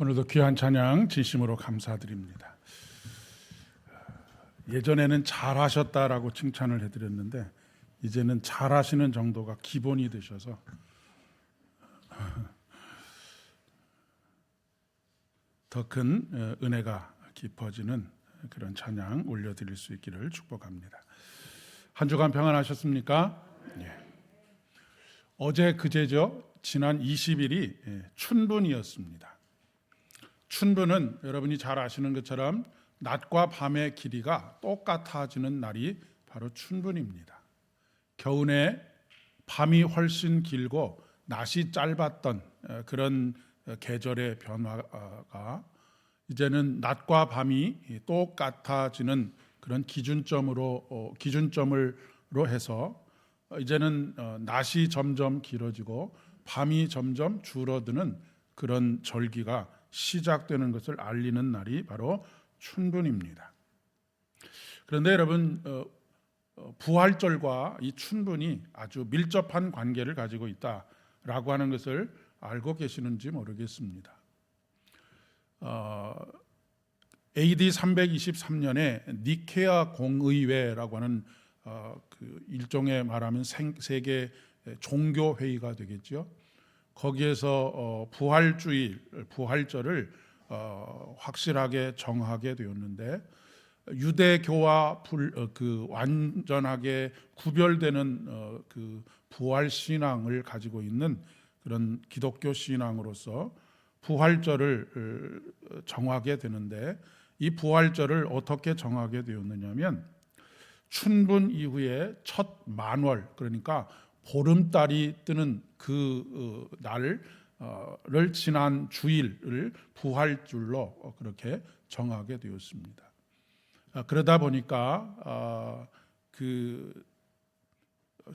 오늘도 귀한 찬양 진심으로 감사드립니다. 예전에는 잘하셨다라고 칭찬을 해드렸는데 이제는 잘하시는 정도가 기본이 되셔서 더 큰 은혜가 깊어지는 그런 찬양 올려드릴 수 있기를 축복합니다. 한 주간 평안하셨습니까? 예. 어제 그제죠. 지난 20일이 춘분이었습니다. 춘분은 여러분이 잘 아시는 것처럼 낮과 밤의 길이가 똑같아지는 날이 바로 춘분입니다. 겨우내 밤이 훨씬 길고 낮이 짧았던 그런 계절의 변화가 이제는 낮과 밤이 똑같아지는 그런 기준점으로 해서 이제는 낮이 점점 길어지고 밤이 점점 줄어드는 그런 절기가 시작되는 것을 알리는 날이 바로 춘분입니다. 그런데 여러분, 부활절과 이 춘분이 아주 밀접한 관계를 가지고 있다라고 하는 것을 알고 계시는지 모르겠습니다. AD 323년에 니케아 공의회라고 하는 그 일종의 말하면 세계 종교 회의가 되겠죠. 거기에서 부활절을 확실하게 정하게 되었는데 유대교와 완전하게 구별되는 그 부활 신앙을 가지고 있는 그런 기독교 신앙으로서 부활절을 정하게 되는데 이 부활절을 어떻게 정하게 되었느냐면 춘분 이후에 첫 만월, 그러니까 보름달이 뜨는 그 날을 지난 주일을 부활줄로 그렇게 정하게 되었습니다. 그러다 보니까 그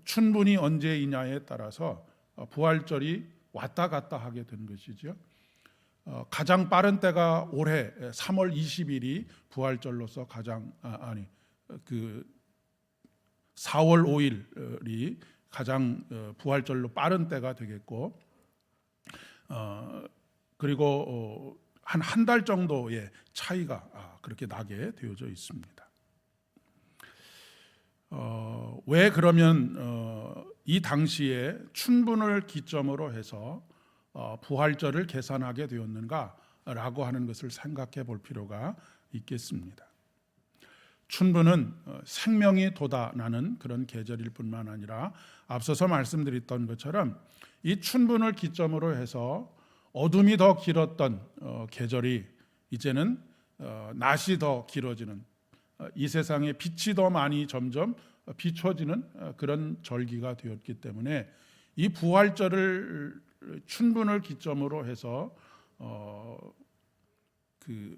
춘분이 언제이냐에 따라서 부활절이 왔다 갔다 하게 된 것이죠. 가장 빠른 때가 올해 3월 20일이 부활절로서 그 4월 5일이 가장 부활절로 빠른 때가 되겠고, 그리고 한 달 정도의 차이가 그렇게 나게 되어져 있습니다. 왜 그러면 이 당시에 춘분을 기점으로 해서 부활절을 계산하게 되었는가라고 하는 것을 생각해 볼 필요가 있겠습니다. 춘분은 생명이 돋아나는 그런 계절일 뿐만 아니라 앞서서 말씀드렸던 것처럼 이 춘분을 기점으로 해서 어둠이 더 길었던 계절이 이제는 낮이 더 길어지는, 이 세상에 빛이 더 많이 점점 비춰지는 그런 절기가 되었기 때문에 이 부활절을 춘분을 기점으로 해서 그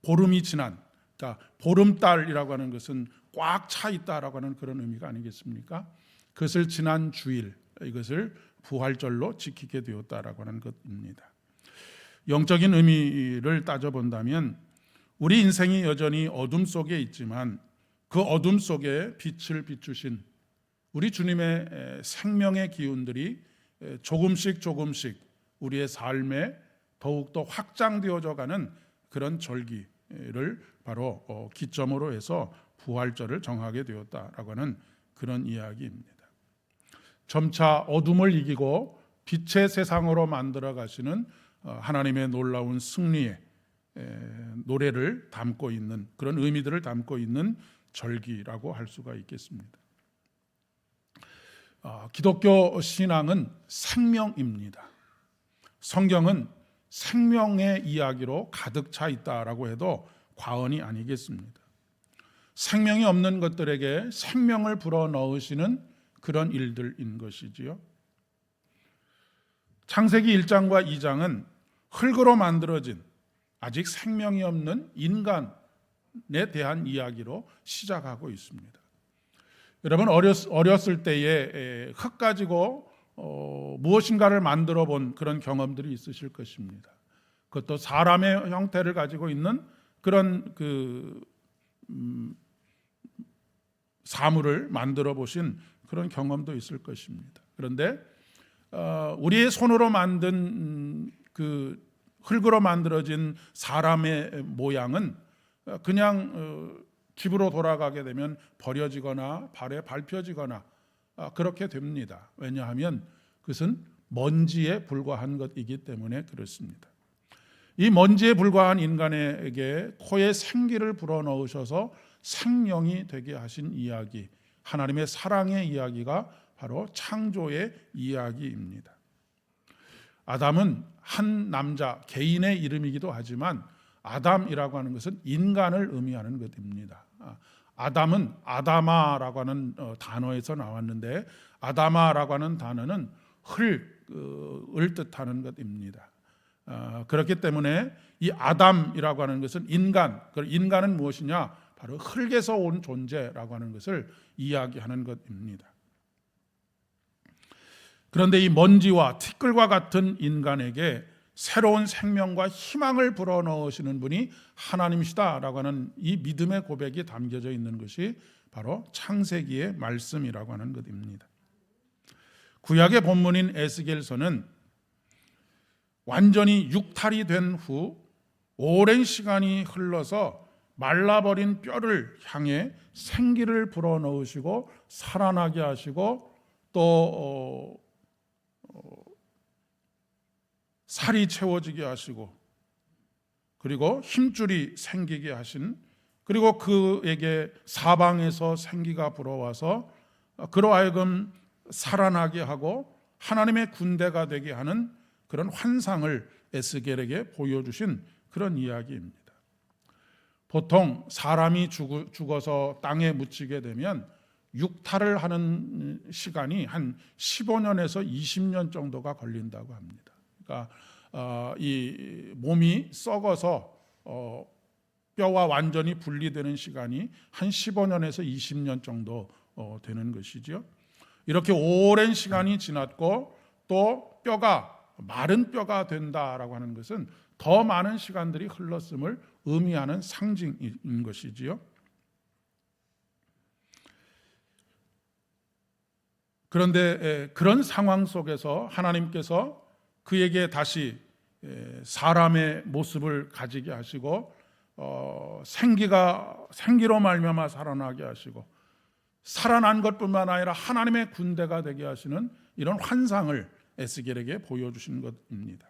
보름이 지난, 그러니까 보름달이라고 하는 것은 꽉 차 있다라고 하는 그런 의미가 아니겠습니까? 그것을 지난 주일, 이것을 부활절로 지키게 되었다라고 하는 것입니다. 영적인 의미를 따져본다면 우리 인생이 여전히 어둠 속에 있지만 그 어둠 속에 빛을 비추신 우리 주님의 생명의 기운들이 조금씩 우리의 삶에 더욱더 확장되어져 가는 그런 절기를 바로 기점으로 해서 부활절을 정하게 되었다라고 하는 그런 이야기입니다. 점차 어둠을 이기고 빛의 세상으로 만들어 가시는 하나님의 놀라운 승리의 노래를 담고 있는, 그런 의미들을 담고 있는 절기라고 할 수가 있겠습니다. 기독교 신앙은 생명입니다. 성경은 생명의 이야기로 가득 차 있다라고 해도 과언이 아니겠습니다. 생명이 없는 것들에게 생명을 불어넣으시는 그런 일들인 것이지요. 창세기 1장과 2장은 흙으로 만들어진 아직 생명이 없는 인간에 대한 이야기로 시작하고 있습니다. 여러분, 어렸을 때에 흙 가지고 무엇인가를 만들어 본 그런 경험들이 있으실 것입니다. 그것도 사람의 형태를 가지고 있는 그런 사물을 만들어 보신 그런 경험도 있을 것입니다. 그런데 우리의 손으로 만든 그 흙으로 만들어진 사람의 모양은 그냥 집으로 돌아가게 되면 버려지거나 발에 밟혀지거나 그렇게 됩니다. 왜냐하면 그것은 먼지에 불과한 것이기 때문에 그렇습니다. 이 먼지에 불과한 인간에게 코에 생기를 불어넣으셔서 생명이 되게 하신 이야기, 하나님의 사랑의 이야기가 바로 창조의 이야기입니다. 아담은 한 남자 개인의 이름이기도 하지만 아담이라고 하는 것은 인간을 의미하는 것입니다. 아담은 아다마라고 하는 단어에서 나왔는데 아다마라고 하는 단어는 흙을 뜻하는 것입니다. 그렇기 때문에 이 아담이라고 하는 것은 인간은 무엇이냐? 바로 흙에서 온 존재라고 하는 것을 이야기하는 것입니다. 그런데 이 먼지와 티끌과 같은 인간에게 새로운 생명과 희망을 불어넣으시는 분이 하나님이시다라고 하는 이 믿음의 고백이 담겨져 있는 것이 바로 창세기의 말씀이라고 하는 것입니다. 구약의 본문인 에스겔서는 완전히 육탈이 된 후 오랜 시간이 흘러서 말라버린 뼈를 향해 생기를 불어넣으시고 살아나게 하시고 또 살이 채워지게 하시고 그리고 힘줄이 생기게 하신, 그리고 그에게 사방에서 생기가 불어와서 그로 하여금 살아나게 하고 하나님의 군대가 되게 하는 그런 환상을 에스겔에게 보여주신 그런 이야기입니다. 보통 사람이 죽어서 땅에 묻히게 되면 육탈을 하는 시간이 한 15년에서 20년 정도가 걸린다고 합니다. 그러니까 이 몸이 썩어서 뼈와 완전히 분리되는 시간이 한 15년에서 20년 정도 되는 것이죠. 이렇게 오랜 시간이 지났고 또 뼈가 마른 뼈가 된다라고 하는 것은 더 많은 시간들이 흘렀음을 의미하는 상징인 것이지요. 그런데 그런 상황 속에서 하나님께서 그에게 다시 사람의 모습을 가지게 하시고 생기로 말미암아 살아나게 하시고 살아난 것뿐만 아니라 하나님의 군대가 되게 하시는 이런 환상을 에스겔에게 보여주신 것입니다.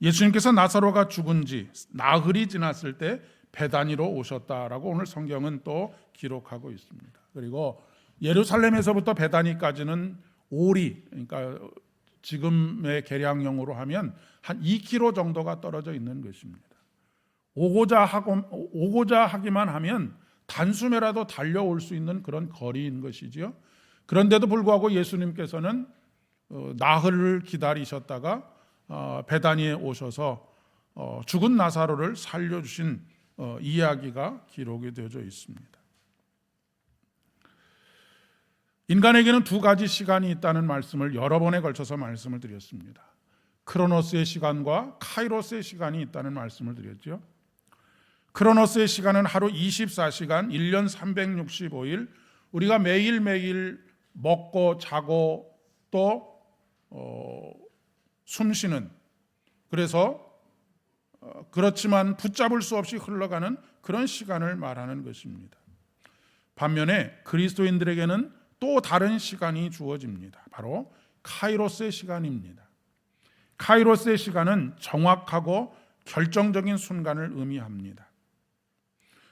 예수님께서 나사로가 죽은 지 나흘이 지났을 때 베다니로 오셨다라고 오늘 성경은 또 기록하고 있습니다. 그리고 예루살렘에서부터 베다니까지는 오리, 그러니까 지금의 계량형으로 하면 한 2km 정도가 떨어져 있는 것입니다. 오고자 하기만 하면 단숨에라도 달려올 수 있는 그런 거리인 것이지요. 그런데도 불구하고 예수님께서는 나흘을 기다리셨다가 베다니에 오셔서 죽은 나사로를 살려주신 이야기가 기록이 되어져 있습니다. 인간에게는 두 가지 시간이 있다는 말씀을 여러 번에 걸쳐서 말씀을 드렸습니다. 크로노스의 시간과 카이로스의 시간이 있다는 말씀을 드렸죠. 크로노스의 시간은 하루 24시간, 1년 365일, 우리가 매일매일 먹고 자고 또 숨쉬는, 그래서 그렇지만 붙잡을 수 없이 흘러가는 그런 시간을 말하는 것입니다. 반면에 그리스도인들에게는 또 다른 시간이 주어집니다. 바로 카이로스의 시간입니다. 카이로스의 시간은 정확하고 결정적인 순간을 의미합니다.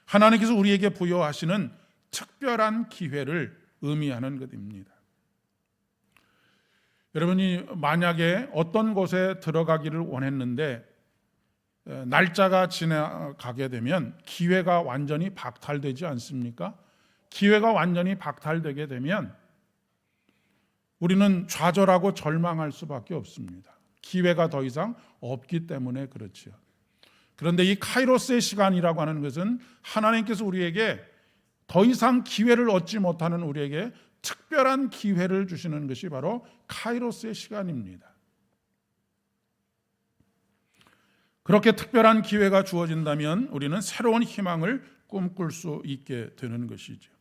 하나님께서 우리에게 부여하시는 특별한 기회를 의미하는 것입니다. 여러분이 만약에 어떤 곳에 들어가기를 원했는데 날짜가 지나가게 되면 기회가 완전히 박탈되지 않습니까? 기회가 완전히 박탈되게 되면 우리는 좌절하고 절망할 수밖에 없습니다. 기회가 더 이상 없기 때문에 그렇지요. 그런데 이 카이로스의 시간이라고 하는 것은 하나님께서 우리에게 더 이상 기회를 얻지 못하는 우리에게 특별한 기회를 주시는 것이 바로 카이로스의 시간입니다. 그렇게 특별한 기회가 주어진다면 우리는 새로운 희망을 꿈꿀 수 있게 되는 것이죠.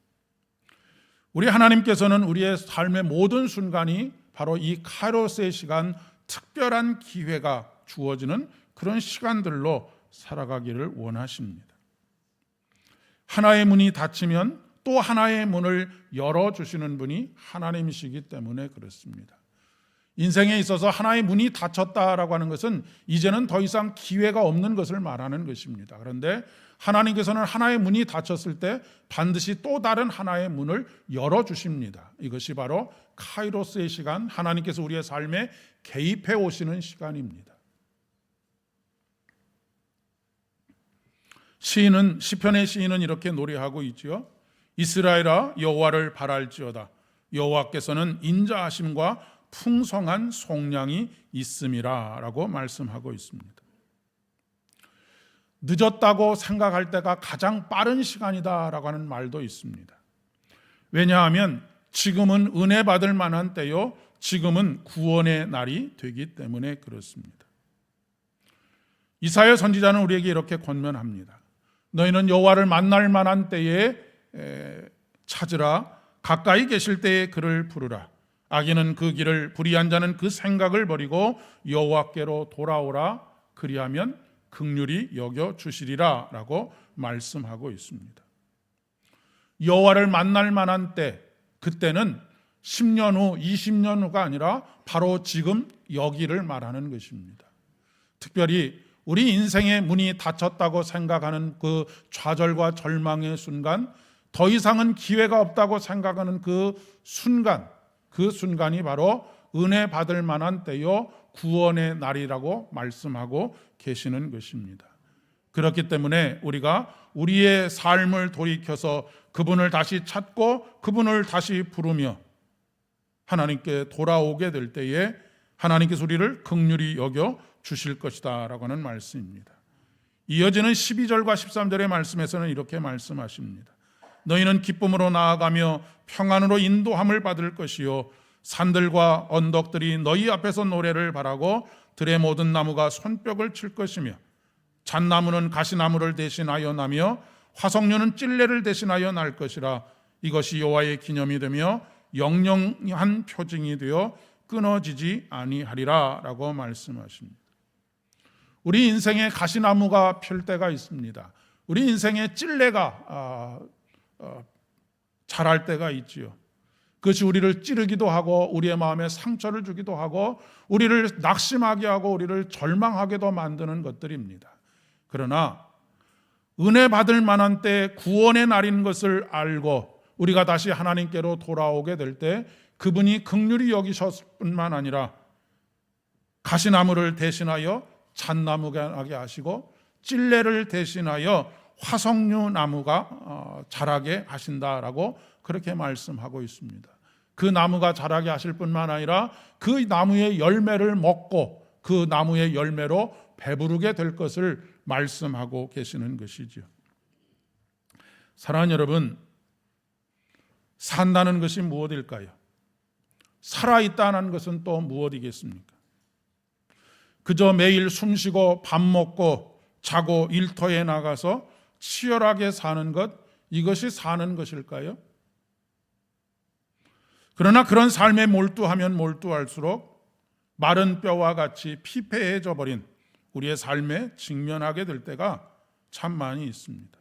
우리 하나님께서는 우리의 삶의 모든 순간이 바로 이 카이로스의 시간, 특별한 기회가 주어지는 그런 시간들로 살아가기를 원하십니다. 하나의 문이 닫히면 또 하나의 문을 열어주시는 분이 하나님이시기 때문에 그렇습니다. 인생에 있어서 하나의 문이 닫혔다라고 하는 것은 이제는 더 이상 기회가 없는 것을 말하는 것입니다. 그런데 하나님께서는 하나의 문이 닫혔을 때 반드시 또 다른 하나의 문을 열어주십니다. 이것이 바로 카이로스의 시간, 하나님께서 우리의 삶에 개입해 오시는 시간입니다. 시편의 시인은 이렇게 노래하고 있지요. 이스라엘아 여호와를 바랄지어다. 여호와께서는 인자하심과 풍성한 속량이 있음이라 라고 말씀하고 있습니다. 늦었다고 생각할 때가 가장 빠른 시간이다라고 하는 말도 있습니다. 왜냐하면 지금은 은혜 받을 만한 때요, 지금은 구원의 날이 되기 때문에 그렇습니다. 이사야 선지자는 우리에게 이렇게 권면합니다. 너희는 여호와를 만날 만한 때에 찾으라. 가까이 계실 때에 그를 부르라. 악인은 그 길을, 불의한 자는 그 생각을 버리고 여호와께로 돌아오라. 그리하면 긍휼히 여겨 주시리라 라고 말씀하고 있습니다. 여호와를 만날 만한 때, 그때는 10년 후, 20년 후가 아니라 바로 지금 여기를 말하는 것입니다. 특별히 우리 인생의 문이 닫혔다고 생각하는 그 좌절과 절망의 순간, 더 이상은 기회가 없다고 생각하는 그 순간이 바로 은혜 받을 만한 때요, 구원의 날이라고 말씀하고 계시는 것입니다. 그렇기 때문에 우리가 우리의 삶을 돌이켜서 그분을 다시 찾고 그분을 다시 부르며 하나님께 돌아오게 될 때에 하나님께서 우리를 긍휼히 여겨 주실 것이다 라고 하는 말씀입니다. 이어지는 12절과 13절의 말씀에서는 이렇게 말씀하십니다. 너희는 기쁨으로 나아가며 평안으로 인도함을 받을 것이요 산들과 언덕들이 너희 앞에서 노래를 바라고 들의 모든 나무가 손뼉을 칠 것이며 잣나무는 가시나무를 대신하여 나며 화석류는 찔레를 대신하여 날 것이라. 이것이 여호와의 기념이 되며 영영한 표징이 되어 끊어지지 아니하리라 라고 말씀하십니다. 우리 인생에 가시나무가 필 때가 있습니다. 우리 인생에 찔레가 자랄 때가 있지요. 그것이 우리를 찌르기도 하고 우리의 마음에 상처를 주기도 하고 우리를 낙심하게 하고 우리를 절망하게도 만드는 것들입니다. 그러나 은혜 받을 만한 때 구원의 날인 것을 알고 우리가 다시 하나님께로 돌아오게 될 때 그분이 긍휼히 여기셨을 뿐만 아니라 가시나무를 대신하여 잣나무가 나게 하시고 찔레를 대신하여 화석류 나무가 자라게 하신다라고 그렇게 말씀하고 있습니다. 그 나무가 자라게 하실 뿐만 아니라 그 나무의 열매를 먹고 그 나무의 열매로 배부르게 될 것을 말씀하고 계시는 것이죠. 사랑하는 여러분, 산다는 것이 무엇일까요? 살아있다는 것은 또 무엇이겠습니까? 그저 매일 숨쉬고 밥 먹고 자고 일터에 나가서 치열하게 사는 것, 이것이 사는 것일까요? 그러나 그런 삶에 몰두하면 몰두할수록 마른 뼈와 같이 피폐해져 버린 우리의 삶에 직면하게 될 때가 참 많이 있습니다.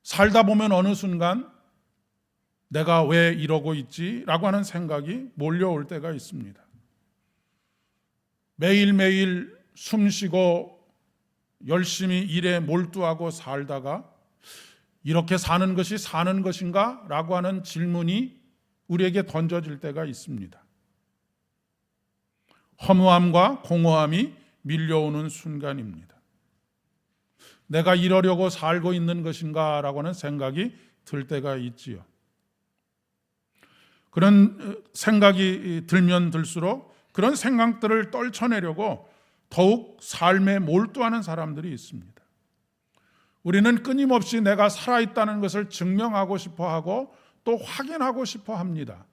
살다 보면 어느 순간 내가 왜 이러고 있지? 라고 하는 생각이 몰려올 때가 있습니다. 매일매일 숨쉬고 열심히 일에 몰두하고 살다가 이렇게 사는 것이 사는 것인가? 라고 하는 질문이 우리에게 던져질 때가 있습니다. 허무함과 공허함이 밀려오는 순간입니다. 내가 이러려고 살고 있는 것인가? 라고 하는 생각이 들 때가 있지요. 그런 생각이 들면 들수록 그런 생각들을 떨쳐내려고 더욱 삶에 몰두하는 사람들이 있습니다. 우리는 끊임없이 내가 살아있다는 것을 증명하고 싶어하고 또 확인하고 싶어 합니다.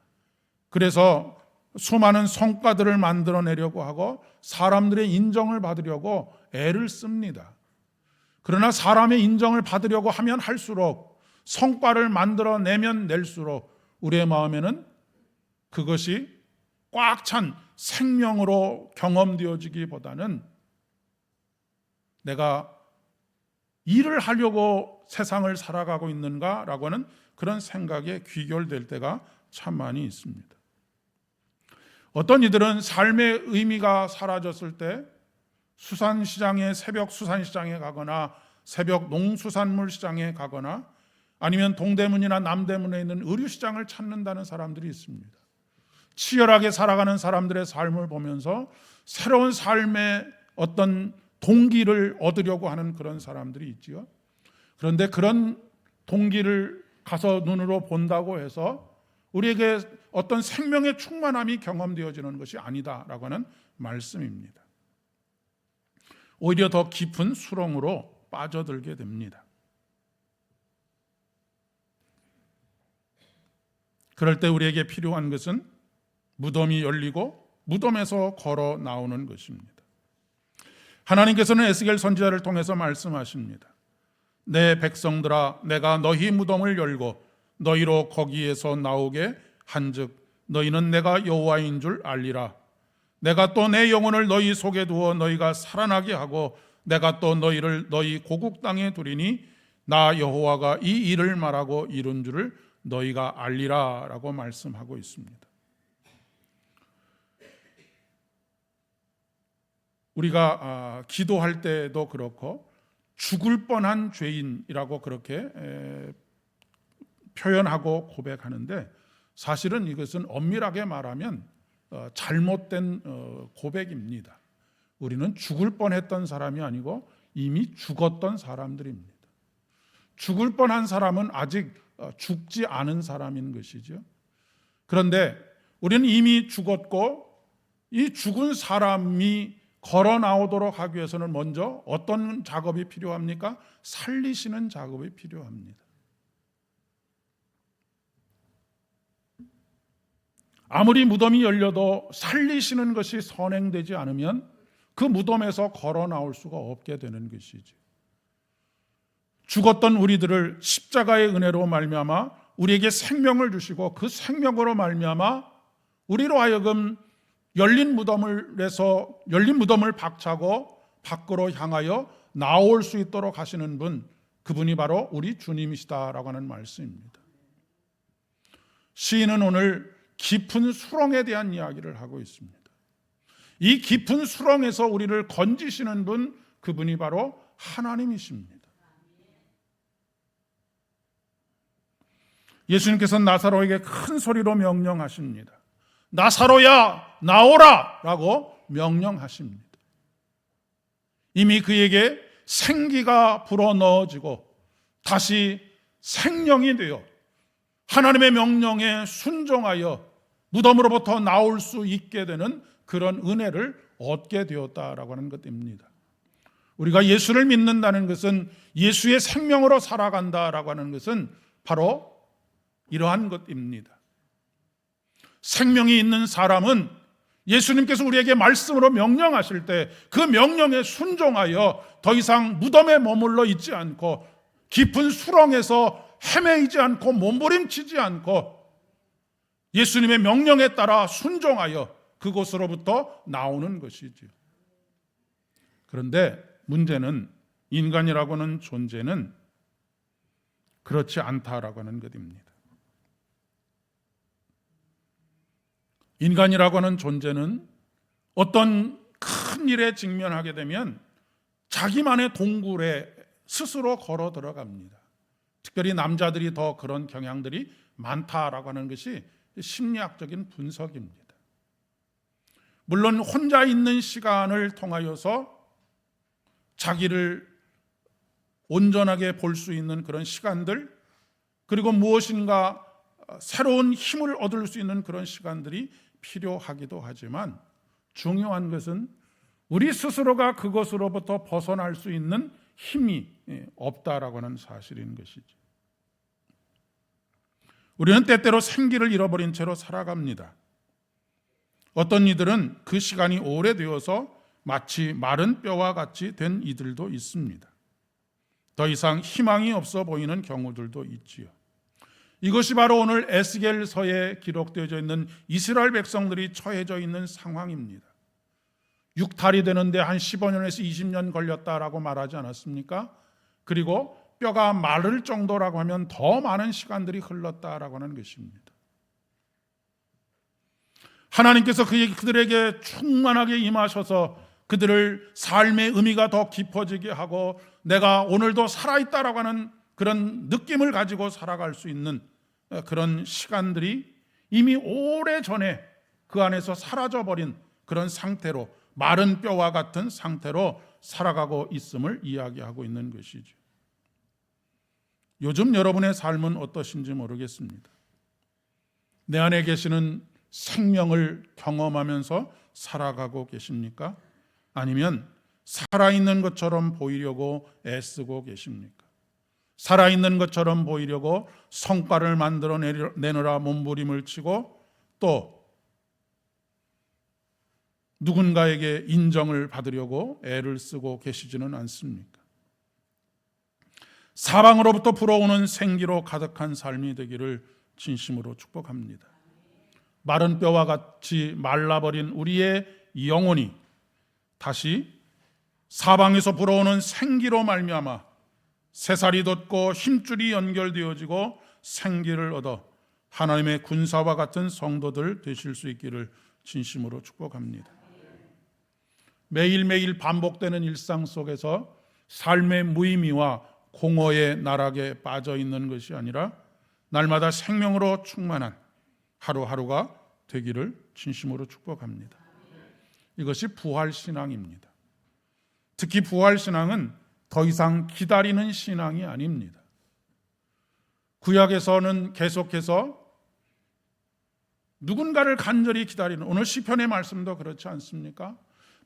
그래서 수많은 성과들을 만들어내려고 하고 사람들의 인정을 받으려고 애를 씁니다. 그러나 사람의 인정을 받으려고 하면 할수록 성과를 만들어내면 낼수록 우리의 마음에는 그것이 꽉 찬 생명으로 경험되어지기보다는 내가 일을 하려고 세상을 살아가고 있는가라고 하는 그런 생각에 귀결될 때가 참 많이 있습니다. 어떤 이들은 삶의 의미가 사라졌을 때 수산시장에, 새벽 수산시장에 가거나 새벽 농수산물 시장에 가거나 아니면 동대문이나 남대문에 있는 의류시장을 찾는다는 사람들이 있습니다. 치열하게 살아가는 사람들의 삶을 보면서 새로운 삶의 어떤 동기를 얻으려고 하는 그런 사람들이 있지요. 그런데 그런 동기를 가서 눈으로 본다고 해서 우리에게 어떤 생명의 충만함이 경험되어지는 것이 아니다라고 하는 말씀입니다. 오히려 더 깊은 수렁으로 빠져들게 됩니다. 그럴 때 우리에게 필요한 것은 무덤이 열리고 무덤에서 걸어 나오는 것입니다. 하나님께서는 에스겔 선지자를 통해서 말씀하십니다. 내 백성들아, 내가 너희 무덤을 열고 너희로 거기에서 나오게 한즉 너희는 내가 여호와인 줄 알리라. 내가 또 내 영혼을 너희 속에 두어 너희가 살아나게 하고 내가 또 너희를 너희 고국 땅에 두리니 나 여호와가 이 일을 말하고 이룬 줄을 너희가 알리라 라고 말씀하고 있습니다. 우리가 기도할 때도 그렇고 죽을 뻔한 죄인이라고 그렇게 표현하고 고백하는데 사실은 이것은 엄밀하게 말하면 잘못된 고백입니다. 우리는 죽을 뻔했던 사람이 아니고 이미 죽었던 사람들입니다. 죽을 뻔한 사람은 아직 죽지 않은 사람인 것이죠. 그런데 우리는 이미 죽었고 이 죽은 사람이 걸어 나오도록 하기 위해서는 먼저 어떤 작업이 필요합니까? 살리시는 작업이 필요합니다. 아무리 무덤이 열려도 살리시는 것이 선행되지 않으면 그 무덤에서 걸어 나올 수가 없게 되는 것이죠. 죽었던 우리들을 십자가의 은혜로 말미암아 우리에게 생명을 주시고 그 생명으로 말미암아 우리로 하여금 열린 무덤을 박차고 밖으로 향하여 나올 수 있도록 하시는 분, 그분이 바로 우리 주님이시다라고 하는 말씀입니다. 시인은 오늘 깊은 수렁에 대한 이야기를 하고 있습니다. 이 깊은 수렁에서 우리를 건지시는 분, 그분이 바로 하나님이십니다. 예수님께서는 나사로에게 큰 소리로 명령하십니다. 나사로야 나오라 라고 명령하십니다. 이미 그에게 생기가 불어넣어지고 다시 생명이 되어 하나님의 명령에 순종하여 무덤으로부터 나올 수 있게 되는 그런 은혜를 얻게 되었다라고 하는 것입니다. 우리가 예수를 믿는다는 것은 예수의 생명으로 살아간다라고 하는 것은 바로 이러한 것입니다. 생명이 있는 사람은 예수님께서 우리에게 말씀으로 명령하실 때 그 명령에 순종하여 더 이상 무덤에 머물러 있지 않고 깊은 수렁에서 헤매이지 않고 몸부림치지 않고 예수님의 명령에 따라 순종하여 그곳으로부터 나오는 것이지요. 그런데 문제는 인간이라고 하는 존재는 그렇지 않다라고 하는 것입니다. 인간이라고 하는 존재는 어떤 큰 일에 직면하게 되면 자기만의 동굴에 스스로 걸어 들어갑니다. 특별히 남자들이 더 그런 경향들이 많다라고 하는 것이 심리학적인 분석입니다. 물론 혼자 있는 시간을 통하여서 자기를 온전하게 볼 수 있는 그런 시간들, 그리고 무엇인가 새로운 힘을 얻을 수 있는 그런 시간들이 필요하기도 하지만 중요한 것은 우리 스스로가 그것으로부터 벗어날 수 있는 힘이 없다라고 하는 사실인 것이죠. 우리는 때때로 생기를 잃어버린 채로 살아갑니다. 어떤 이들은 그 시간이 오래되어서 마치 마른 뼈와 같이 된 이들도 있습니다. 더 이상 희망이 없어 보이는 경우들도 있지요. 이것이 바로 오늘 에스겔서에 기록되어져 있는 이스라엘 백성들이 처해져 있는 상황입니다. 육탈이 되는데 한 15년에서 20년 걸렸다라고 말하지 않았습니까? 그리고 뼈가 마를 정도라고 하면 더 많은 시간들이 흘렀다라고 하는 것입니다. 하나님께서 그들에게 충만하게 임하셔서 그들을 삶의 의미가 더 깊어지게 하고 내가 오늘도 살아있다라고 하는 그런 느낌을 가지고 살아갈 수 있는 그런 시간들이 이미 오래전에 그 안에서 사라져버린 그런 상태로, 마른 뼈와 같은 상태로 살아가고 있음을 이야기하고 있는 것이죠. 요즘 여러분의 삶은 어떠신지 모르겠습니다. 내 안에 계시는 생명을 경험하면서 살아가고 계십니까? 아니면 살아있는 것처럼 보이려고 애쓰고 계십니까? 살아있는 것처럼 보이려고 성과를 만들어내느라 몸부림을 치고 또 누군가에게 인정을 받으려고 애를 쓰고 계시지는 않습니까? 사방으로부터 불어오는 생기로 가득한 삶이 되기를 진심으로 축복합니다. 마른 뼈와 같이 말라버린 우리의 영혼이 다시 사방에서 불어오는 생기로 말미암아 새살이 돋고 힘줄이 연결되어지고 생기를 얻어 하나님의 군사와 같은 성도들 되실 수 있기를 진심으로 축복합니다. 매일매일 반복되는 일상 속에서 삶의 무의미와 공허의 나락에 빠져 있는 것이 아니라 날마다 생명으로 충만한 하루하루가 되기를 진심으로 축복합니다. 이것이 부활신앙입니다. 특히 부활신앙은 더 이상 기다리는 신앙이 아닙니다. 구약에서는 계속해서 누군가를 간절히 기다리는, 오늘 시편의 말씀도 그렇지 않습니까?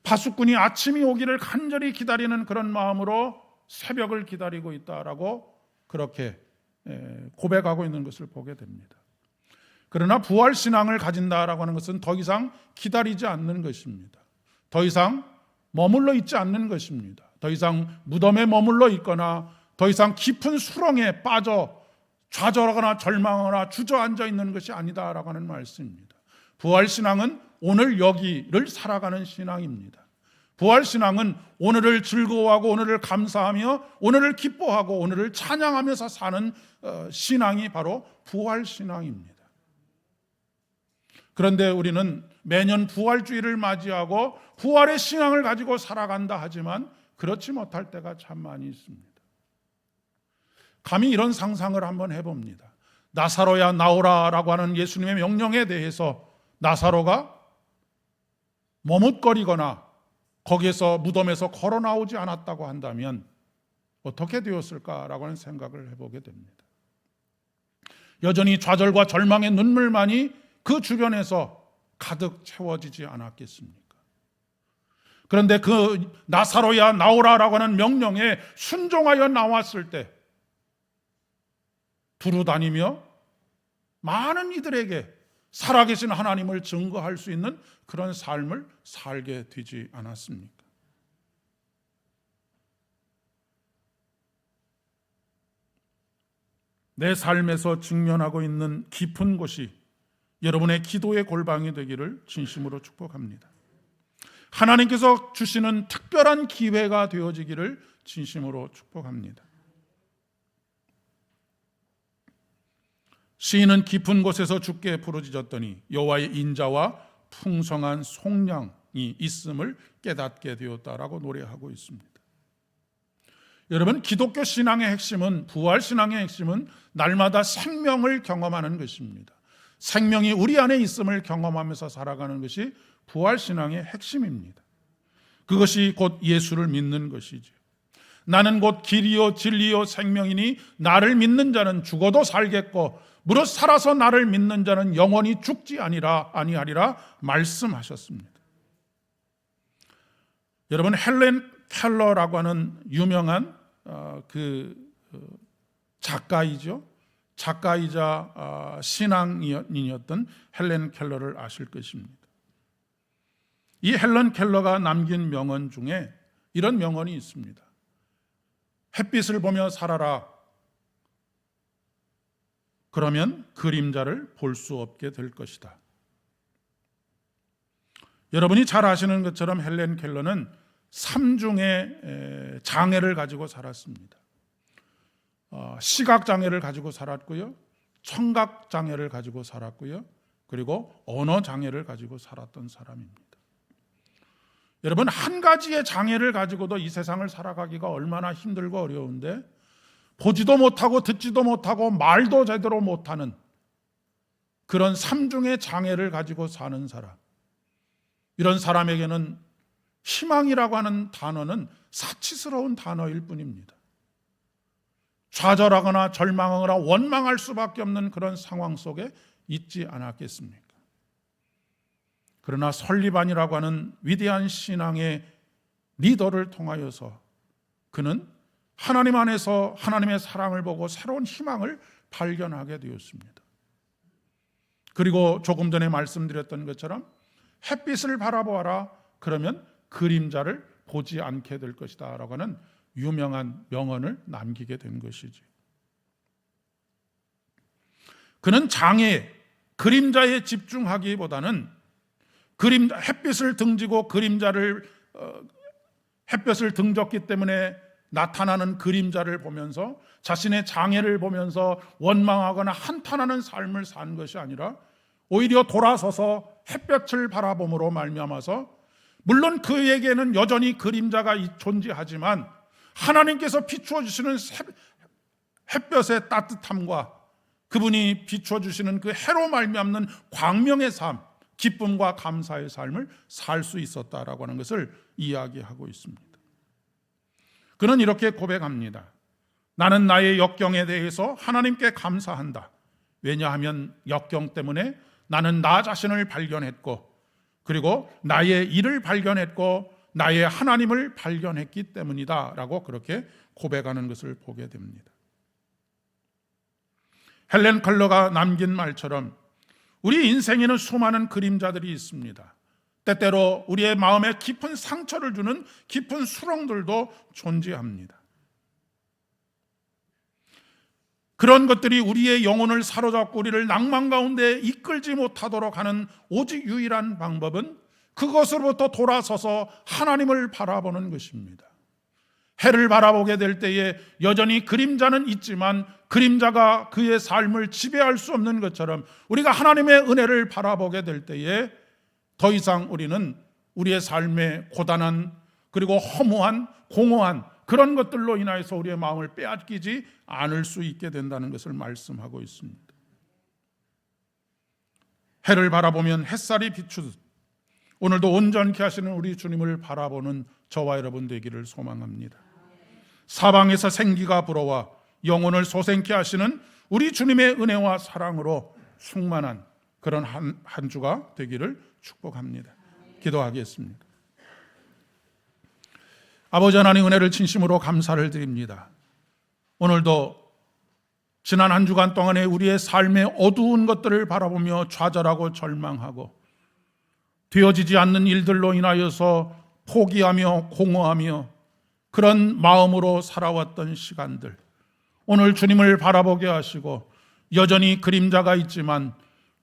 파수꾼이 아침이 오기를 간절히 기다리는 그런 마음으로 새벽을 기다리고 있다라고 그렇게 고백하고 있는 것을 보게 됩니다. 그러나 부활신앙을 가진다라고 하는 것은 더 이상 기다리지 않는 것입니다. 더 이상 머물러 있지 않는 것입니다. 더 이상 무덤에 머물러 있거나 더 이상 깊은 수렁에 빠져 좌절하거나 절망하거나 주저앉아 있는 것이 아니다라고 하는 말씀입니다. 부활신앙은 오늘 여기를 살아가는 신앙입니다. 부활신앙은 오늘을 즐거워하고 오늘을 감사하며 오늘을 기뻐하고 오늘을 찬양하면서 사는 신앙이 바로 부활신앙입니다. 그런데 우리는 매년 부활주의를 맞이하고 부활의 신앙을 가지고 살아간다 하지만 그렇지 못할 때가 참 많이 있습니다. 감히 이런 상상을 한번 해봅니다. 나사로야 나오라라고 하는 예수님의 명령에 대해서 나사로가 머뭇거리거나 거기에서 무덤에서 걸어 나오지 않았다고 한다면 어떻게 되었을까라고 하는 생각을 해보게 됩니다. 여전히 좌절과 절망의 눈물만이 그 주변에서 가득 채워지지 않았겠습니까? 그런데 그 나사로야 나오라라고 하는 명령에 순종하여 나왔을 때 두루 다니며 많은 이들에게 살아계신 하나님을 증거할 수 있는 그런 삶을 살게 되지 않았습니까? 내 삶에서 직면하고 있는 깊은 곳이 여러분의 기도의 골방이 되기를 진심으로 축복합니다. 하나님께서 주시는 특별한 기회가 되어지기를 진심으로 축복합니다. 시인은 깊은 곳에서 주께 부르짖었더니 여호와의 인자와 풍성한 속량이 있음을 깨닫게 되었다라고 노래하고 있습니다. 여러분, 기독교 신앙의 핵심은, 부활신앙의 핵심은 날마다 생명을 경험하는 것입니다. 생명이 우리 안에 있음을 경험하면서 살아가는 것이 부활신앙의 핵심입니다. 그것이 곧 예수를 믿는 것이죠. 나는 곧 길이요 진리요 생명이니 나를 믿는 자는 죽어도 살겠고 무릇 살아서 나를 믿는 자는 영원히 죽지 아니하리라 말씀하셨습니다. 여러분, 헬렌 켈러라고 하는 유명한 작가이죠. 작가이자 신앙인이었던 헬렌 켈러를 아실 것입니다. 이 헬렌 켈러가 남긴 명언 중에 이런 명언이 있습니다. 햇빛을 보며 살아라. 그러면 그림자를 볼 수 없게 될 것이다. 여러분이 잘 아시는 것처럼 헬렌 켈러는 3중의 장애를 가지고 살았습니다. 시각 장애를 가지고 살았고요, 청각 장애를 가지고 살았고요, 그리고 언어 장애를 가지고 살았던 사람입니다. 여러분, 한 가지의 장애를 가지고도 이 세상을 살아가기가 얼마나 힘들고 어려운데, 보지도 못하고 듣지도 못하고 말도 제대로 못하는 그런 3중의 장애를 가지고 사는 사람, 이런 사람에게는 희망이라고 하는 단어는 사치스러운 단어일 뿐입니다. 좌절하거나 절망하거나 원망할 수밖에 없는 그런 상황 속에 있지 않았겠습니까? 그러나 설리반이라고 하는 위대한 신앙의 리더를 통하여서 그는 하나님 안에서 하나님의 사랑을 보고 새로운 희망을 발견하게 되었습니다. 그리고 조금 전에 말씀드렸던 것처럼 햇빛을 바라보아라, 그러면 그림자를 보지 않게 될 것이다 라고 하는 유명한 명언을 남기게 된 것이지. 그는 장애, 그림자에 집중하기보다는 햇빛을 등지고 햇볕을 등졌기 때문에 나타나는 그림자를 보면서 자신의 장애를 보면서 원망하거나 한탄하는 삶을 산 것이 아니라 오히려 돌아서서 햇볕을 바라봄으로 말미암아서, 물론 그에게는 여전히 그림자가 존재하지만 하나님께서 비추어 주시는 햇볕의 따뜻함과 그분이 비추어 주시는 그 해로 말미암는 광명의 삶, 기쁨과 감사의 삶을 살 수 있었다라고 하는 것을 이야기하고 있습니다. 그는 이렇게 고백합니다. 나는 나의 역경에 대해서 하나님께 감사한다. 왜냐하면 역경 때문에 나는 나 자신을 발견했고, 그리고 나의 일을 발견했고, 나의 하나님을 발견했기 때문이다 라고 그렇게 고백하는 것을 보게 됩니다. 헬렌 켈러가 남긴 말처럼 우리 인생에는 수많은 그림자들이 있습니다. 때때로 우리의 마음에 깊은 상처를 주는 깊은 수렁들도 존재합니다. 그런 것들이 우리의 영혼을 사로잡고 우리를 낭만 가운데 이끌지 못하도록 하는 오직 유일한 방법은 그것으로부터 돌아서서 하나님을 바라보는 것입니다. 해를 바라보게 될 때에 여전히 그림자는 있지만 그림자가 그의 삶을 지배할 수 없는 것처럼 우리가 하나님의 은혜를 바라보게 될 때에 더 이상 우리는 우리의 삶의 고단한, 그리고 허무한, 공허한 그런 것들로 인하여서 우리의 마음을 빼앗기지 않을 수 있게 된다는 것을 말씀하고 있습니다. 해를 바라보면 햇살이 비추듯 오늘도 온전케 하시는 우리 주님을 바라보는 저와 여러분 되기를 소망합니다. 사방에서 생기가 불어와 영혼을 솟행케 하시는 우리 주님의 은혜와 사랑으로 충만한 그런 한 주가 되기를 축복합니다. 기도하겠습니다. 아버지 하나님, 은혜를 진심으로 감사를 드립니다. 오늘도 지난 한 주간 동안에 우리의 삶의 어두운 것들을 바라보며 좌절하고 절망하고 되어지지 않는 일들로 인하여서 포기하며 공허하며 그런 마음으로 살아왔던 시간들, 오늘 주님을 바라보게 하시고 여전히 그림자가 있지만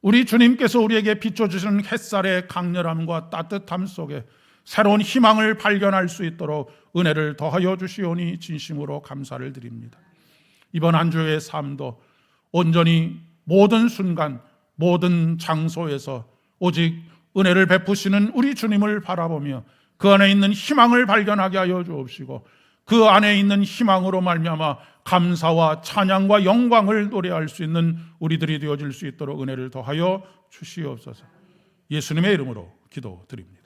우리 주님께서 우리에게 비춰주시는 햇살의 강렬함과 따뜻함 속에 새로운 희망을 발견할 수 있도록 은혜를 더하여 주시오니 진심으로 감사를 드립니다. 이번 한 주의 삶도 온전히 모든 순간 모든 장소에서 오직 은혜를 베푸시는 우리 주님을 바라보며 그 안에 있는 희망을 발견하게 하여 주옵시고 그 안에 있는 희망으로 말미암아 감사와 찬양과 영광을 노래할 수 있는 우리들이 되어질 수 있도록 은혜를 더하여 주시옵소서. 예수님의 이름으로 기도드립니다.